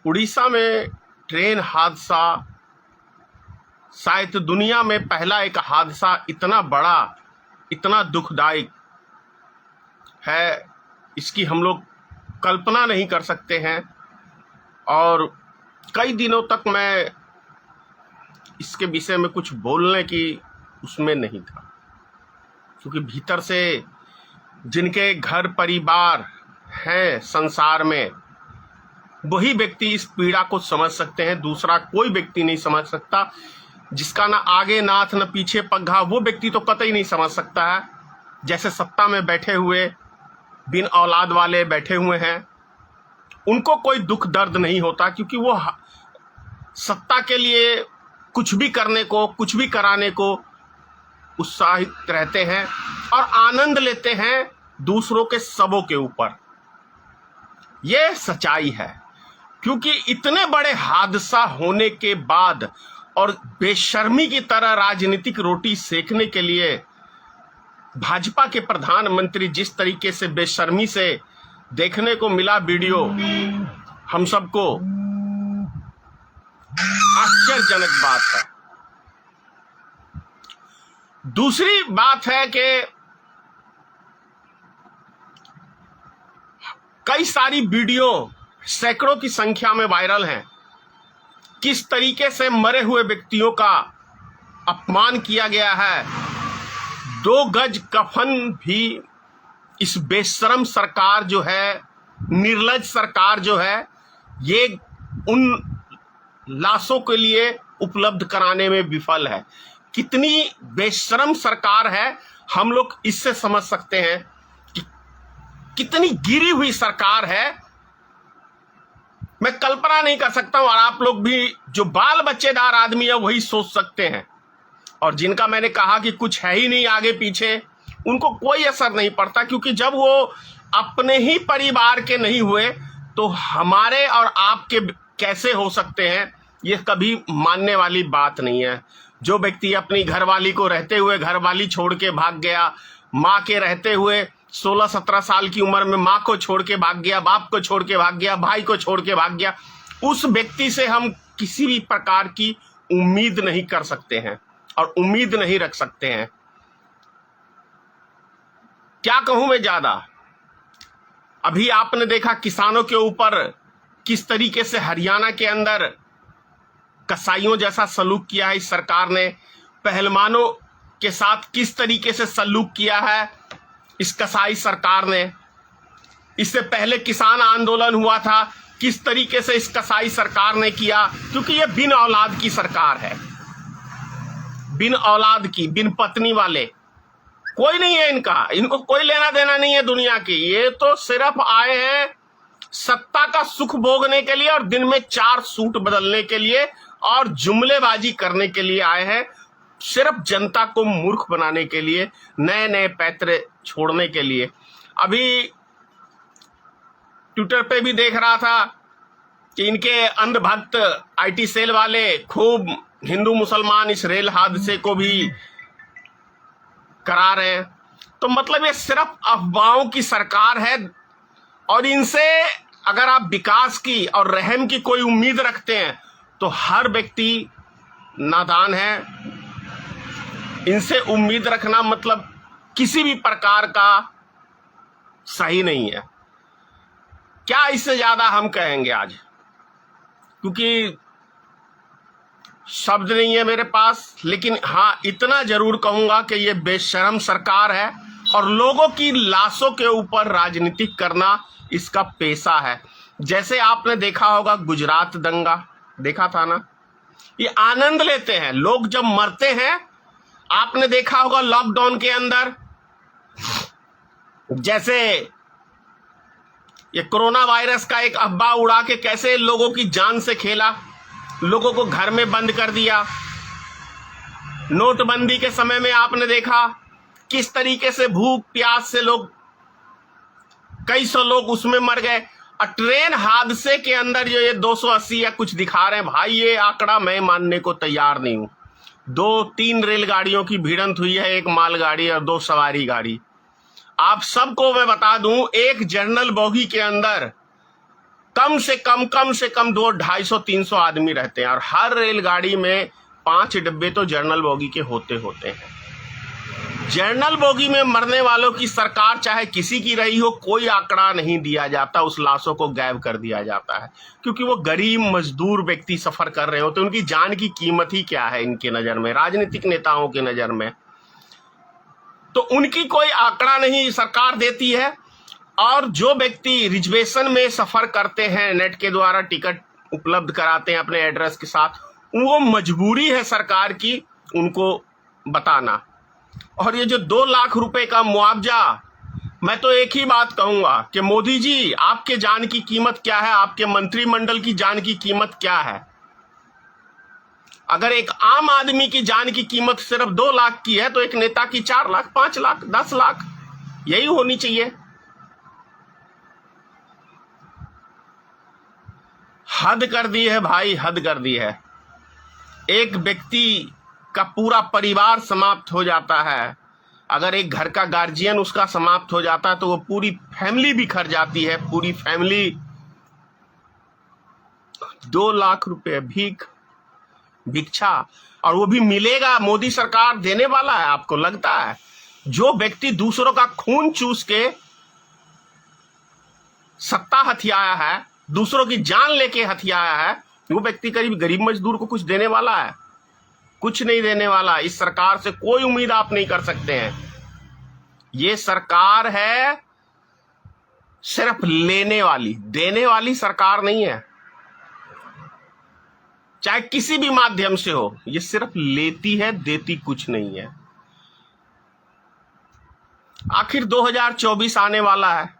उड़ीसा में ट्रेन हादसा शायद दुनिया में पहला एक हादसा इतना बड़ा, इतना दुखदायक है, इसकी हम लोग कल्पना नहीं कर सकते हैं। और कई दिनों तक मैं इसके विषय में कुछ बोलने की उसमें नहीं था, क्योंकि भीतर से जिनके घर परिवार हैं संसार में, वही व्यक्ति इस पीड़ा को समझ सकते हैं। दूसरा कोई व्यक्ति नहीं समझ सकता। जिसका ना आगे नाथ न पीछे पग्घा, वो व्यक्ति तो कतई नहीं समझ सकता है। जैसे सत्ता में बैठे हुए बिन औलाद वाले बैठे हुए हैं, उनको कोई दुख दर्द नहीं होता, क्योंकि वो सत्ता के लिए कुछ भी करने को, कुछ भी कराने को उत्साहित रहते हैं और आनंद लेते हैं दूसरों के शवों के ऊपर। यह सच्चाई है, क्योंकि इतने बड़े हादसा होने के बाद और बेशर्मी की तरह राजनीतिक रोटी सेकने के लिए भाजपा के प्रधानमंत्री जिस तरीके से बेशर्मी से देखने को मिला वीडियो, हम सबको आश्चर्यजनक बात है। दूसरी बात है कि कई सारी वीडियो सैकड़ों की संख्या में वायरल हैं, किस तरीके से मरे हुए व्यक्तियों का अपमान किया गया है। 2 गज कफन भी इस बेशरम सरकार जो है, निर्लज सरकार जो है, ये उन लाशों के लिए उपलब्ध कराने में विफल है। कितनी बेशरम सरकार है, हम लोग इससे समझ सकते हैं कि कितनी गिरी हुई सरकार है। मैं कल्पना नहीं कर सकता हूं, और आप लोग भी जो बाल बच्चेदार आदमी है वही सोच सकते हैं। और जिनका मैंने कहा कि कुछ है ही नहीं आगे पीछे, उनको कोई असर नहीं पड़ता, क्योंकि जब वो अपने ही परिवार के नहीं हुए तो हमारे और आपके कैसे हो सकते हैं, ये कभी मानने वाली बात नहीं है। जो व्यक्ति अपनी घरवाली को रहते हुए घरवाली छोड़ के भाग गया, माँ के रहते हुए 16-17 साल की उम्र में माँ को छोड़ के भाग गया, बाप को छोड़ के भाग गया, भाई को छोड़ के भाग गया, उस व्यक्ति से हम किसी भी प्रकार की उम्मीद नहीं कर सकते हैं और उम्मीद नहीं रख सकते हैं। क्या कहूं मैं ज्यादा। अभी आपने देखा किसानों के ऊपर किस तरीके से हरियाणा के अंदर कसाईयों जैसा सलूक किया है इस सरकार ने। पहलवानों के साथ किस तरीके से सलूक किया है इस कसाई सरकार ने। इससे पहले किसान आंदोलन हुआ था, किस तरीके से इस कसाई सरकार ने किया, क्योंकि ये बिन औलाद की सरकार है। बिन औलाद की, बिन पत्नी वाले कोई नहीं है इनका, इनको कोई लेना देना नहीं है दुनिया की। ये तो सिर्फ आए हैं सत्ता का सुख भोगने के लिए और दिन में 4 सूट बदलने के लिए और जुमलेबाजी करने के लिए आए हैं, सिर्फ जनता को मूर्ख बनाने के लिए, नए नए पैतरे छोड़ने के लिए। अभी ट्विटर पे भी देख रहा था कि इनके अंधभक्त आईटी सेल वाले खूब हिंदू मुसलमान इस रेल हादसे को भी करा रहे हैं। तो मतलब ये सिर्फ अफवाहों की सरकार है, और इनसे अगर आप विकास की और रहम की कोई उम्मीद रखते हैं तो हर व्यक्ति नादान है। इनसे उम्मीद रखना मतलब किसी भी प्रकार का सही नहीं है। क्या इससे ज्यादा हम कहेंगे आज, क्योंकि शब्द नहीं है मेरे पास। लेकिन हाँ, इतना जरूर कहूंगा कि ये बेशरम सरकार है और लोगों की लाशों के ऊपर राजनीति करना इसका पेशा है। जैसे आपने देखा होगा गुजरात दंगा देखा था ना, ये आनंद लेते हैं लोग जब मरते हैं। आपने देखा होगा लॉकडाउन के अंदर जैसे ये कोरोना वायरस का एक अफवाह उड़ा के कैसे लोगों की जान से खेला, लोगों को घर में बंद कर दिया। नोटबंदी के समय में आपने देखा किस तरीके से भूख प्यास से लोग, कई सौ लोग उसमें मर गए। और ट्रेन हादसे के अंदर जो ये 280 या कुछ दिखा रहे हैं, भाई ये आंकड़ा मैं मानने को तैयार नहीं हूं। 2-3 रेलगाड़ियों की भिड़ंत हुई है, एक मालगाड़ी और 2 सवारी गाड़ी। आप सबको मैं बता दूं, एक जनरल बोगी के अंदर कम से कम 200-250-300 आदमी रहते हैं और हर रेलगाड़ी में 5 डिब्बे तो जनरल बोगी के होते हैं। जनरल बोगी में मरने वालों की सरकार चाहे किसी की रही हो, कोई आंकड़ा नहीं दिया जाता, उस लाशों को गायब कर दिया जाता है, क्योंकि वो गरीब मजदूर व्यक्ति सफर कर रहे हो तो उनकी जान की कीमत ही क्या है इनके नजर में, राजनीतिक नेताओं के नजर में। तो उनकी कोई आंकड़ा नहीं सरकार देती है। और जो व्यक्ति रिजर्वेशन में सफर करते हैं, नेट के द्वारा टिकट उपलब्ध कराते हैं अपने एड्रेस के साथ, वो मजबूरी है सरकार की उनको बताना। और ये जो 2 लाख रुपए का मुआवजा, मैं तो एक ही बात कहूंगा कि मोदी जी, आपके जान की कीमत क्या है, आपके मंत्रिमंडल की जान की कीमत क्या है? अगर एक आम आदमी की जान की कीमत सिर्फ 2 लाख की है तो एक नेता की 4 लाख, 5 लाख, 10 लाख यही होनी चाहिए। हद कर दी है भाई, हद कर दी है। एक व्यक्ति का पूरा परिवार समाप्त हो जाता है, अगर एक घर का गार्जियन उसका समाप्त हो जाता है तो वो पूरी फैमिली बिखर जाती है, पूरी फैमिली। 2 लाख रुपए भिक्षा, और वो भी मिलेगा, मोदी सरकार देने वाला है आपको लगता है? जो व्यक्ति दूसरों का खून चूस के सत्ता हथियाया है, दूसरों की जान लेके हथियाया है, वो व्यक्ति करीब गरीब मजदूर को कुछ देने वाला है? कुछ नहीं देने वाला। इस सरकार से कोई उम्मीद आप नहीं कर सकते हैं। ये सरकार है सिर्फ लेने वाली, देने वाली सरकार नहीं है, चाहे किसी भी माध्यम से हो। ये सिर्फ लेती है, देती कुछ नहीं है। आखिर 2024 आने वाला है,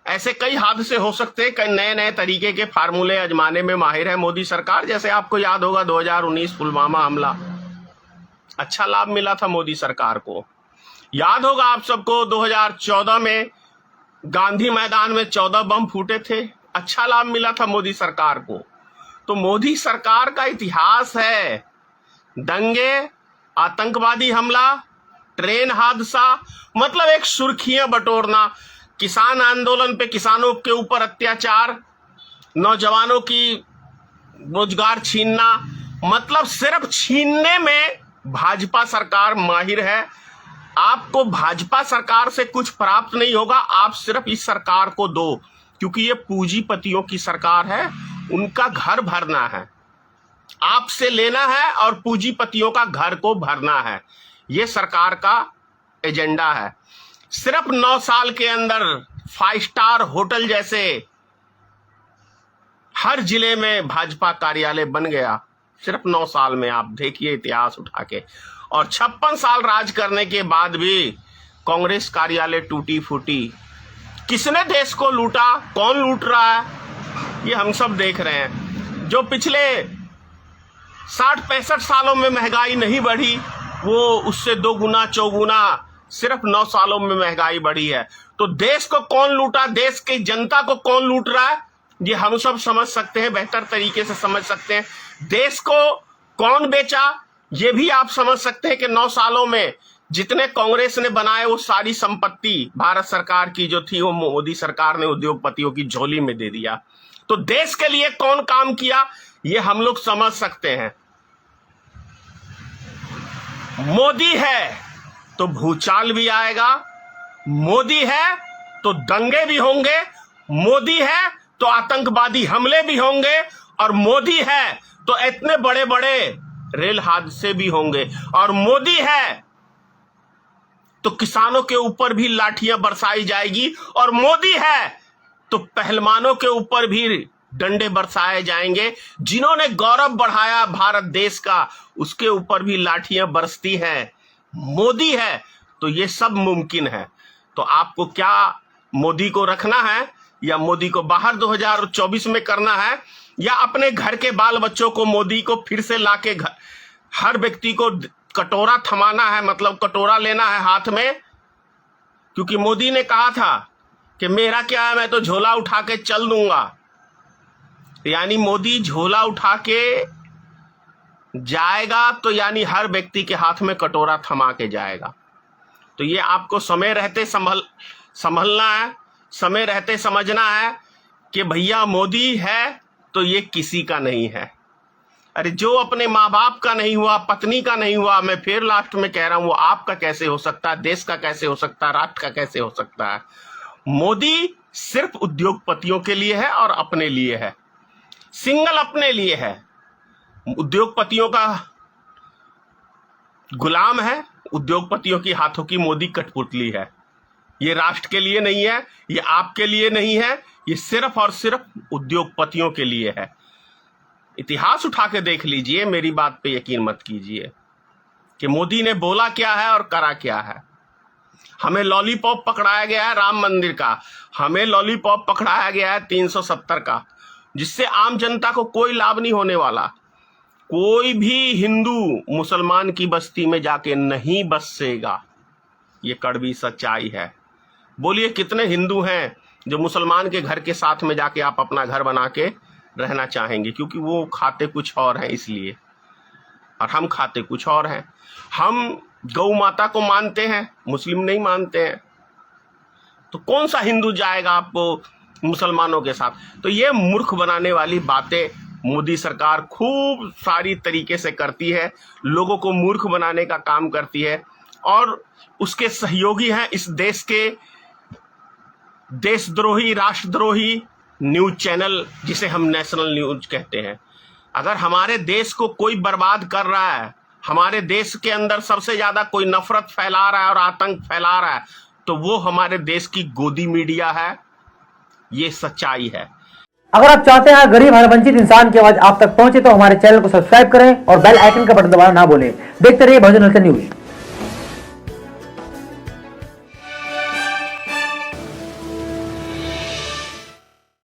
ऐसे कई हादसे हो सकते हैं, कई नए नए तरीके के फार्मूले आजमाने में माहिर है मोदी सरकार। जैसे आपको याद होगा 2019 पुलवामा हमला, अच्छा लाभ मिला था मोदी सरकार को। याद होगा आप सबको 2014 में गांधी मैदान में 14 बम फूटे थे, अच्छा लाभ मिला था मोदी सरकार को। तो मोदी सरकार का इतिहास है दंगे, आतंकवादी हमला, ट्रेन हादसा, मतलब एक सुर्खियां बटोरना, किसान आंदोलन पे किसानों के ऊपर अत्याचार, नौजवानों की रोजगार छीनना, मतलब सिर्फ छीनने में भाजपा सरकार माहिर है। आपको भाजपा सरकार से कुछ प्राप्त नहीं होगा, आप सिर्फ इस सरकार को दो, क्योंकि ये पूंजीपतियों की सरकार है, उनका घर भरना है, आपसे लेना है और पूंजीपतियों का घर को भरना है। ये सरकार का एजेंडा है। सिर्फ 9 साल के अंदर 5 स्टार होटल जैसे हर जिले में भाजपा कार्यालय बन गया, सिर्फ 9 साल में। आप देखिए इतिहास उठा के। और 56 साल राज करने के बाद भी कांग्रेस कार्यालय टूटी फूटी। किसने देश को लूटा, कौन लूट रहा है, ये हम सब देख रहे हैं। जो पिछले 60-65 सालों में महंगाई नहीं बढ़ी, वो उससे 2 गुना 4 गुना सिर्फ 9 सालों में महंगाई बढ़ी है। तो देश को कौन लूटा, देश की जनता को कौन लूट रहा है, ये हम सब समझ सकते हैं, बेहतर तरीके से समझ सकते हैं। देश को कौन बेचा, ये भी आप समझ सकते हैं कि 9 सालों में जितने कांग्रेस ने बनाए वो सारी संपत्ति भारत सरकार की जो थी वो मोदी सरकार ने उद्योगपतियों की झोली में दे दिया। तो देश के लिए कौन काम किया, ये हम लोग समझ सकते हैं। मोदी है तो भूचाल भी आएगा, मोदी है तो दंगे भी होंगे, मोदी है तो आतंकवादी हमले भी होंगे, और मोदी है तो इतने बड़े बड़े रेल हादसे भी होंगे, और मोदी है तो किसानों के ऊपर भी लाठियां बरसाई जाएगी, और मोदी है तो पहलवानों के ऊपर भी डंडे बरसाए जाएंगे। जिन्होंने गौरव बढ़ाया भारत देश का, उसके ऊपर भी लाठियां बरसती हैं। मोदी है तो ये सब मुमकिन है। तो आपको क्या मोदी को रखना है या मोदी को बाहर 2024 में करना है, या अपने घर के बाल बच्चों को मोदी को फिर से लाके हर व्यक्ति को कटोरा थमाना है, मतलब कटोरा लेना है हाथ में, क्योंकि मोदी ने कहा था कि मेरा क्या है, मैं तो झोला उठा के चल दूंगा। यानी मोदी झोला उठा के जाएगा तो यानी हर व्यक्ति के हाथ में कटोरा थमा के जाएगा। तो ये आपको समय रहते संभलना है, समय रहते समझना है कि भैया मोदी है तो ये किसी का नहीं है। अरे जो अपने माँ बाप का नहीं हुआ, पत्नी का नहीं हुआ, मैं फिर लास्ट में कह रहा हूं, वो आपका कैसे हो सकता है, देश का कैसे हो सकता है, राष्ट्र का कैसे हो सकता है। मोदी सिर्फ उद्योगपतियों के लिए है और अपने लिए है, सिंगल अपने लिए है। उद्योगपतियों का गुलाम है, उद्योगपतियों की हाथों की मोदी कठपुतली है। ये राष्ट्र के लिए नहीं है, ये आपके लिए नहीं है, ये सिर्फ और सिर्फ उद्योगपतियों के लिए है। इतिहास उठा के देख लीजिए, मेरी बात पे यकीन मत कीजिए कि मोदी ने बोला क्या है और करा क्या है। हमें लॉलीपॉप पकड़ाया गया है राम मंदिर का, हमें लॉलीपॉप पकड़ाया गया है 370 का, जिससे आम जनता को कोई लाभ नहीं होने वाला। कोई भी हिंदू मुसलमान की बस्ती में जाके नहीं बसेगा, ये कड़वी सच्चाई है। बोलिए कितने हिंदू हैं जो मुसलमान के घर के साथ में जाके आप अपना घर बना के रहना चाहेंगे, क्योंकि वो खाते कुछ और हैं इसलिए, और हम खाते कुछ और हैं। हम गौ माता को मानते हैं, मुस्लिम नहीं मानते हैं, तो कौन सा हिंदू जाएगा आपको मुसलमानों के साथ। तो ये मूर्ख बनाने वाली बातें मोदी सरकार खूब सारी तरीके से करती है, लोगों को मूर्ख बनाने का काम करती है। और उसके सहयोगी हैं इस देश के देशद्रोही, राष्ट्रद्रोही न्यूज चैनल, जिसे हम नेशनल न्यूज कहते हैं। अगर हमारे देश को कोई बर्बाद कर रहा है, हमारे देश के अंदर सबसे ज्यादा कोई नफरत फैला रहा है और आतंक फैला रहा है, तो वो हमारे देश की गोदी मीडिया है। ये सच्चाई है। अगर आप चाहते हैं गरीब हर वंचित इंसान की आवाज आप तक पहुंचे तो हमारे चैनल को सब्सक्राइब करें और बेल आइकन का बटन दबाना ना भूलें। देखते रहिए भोजन न्यूज।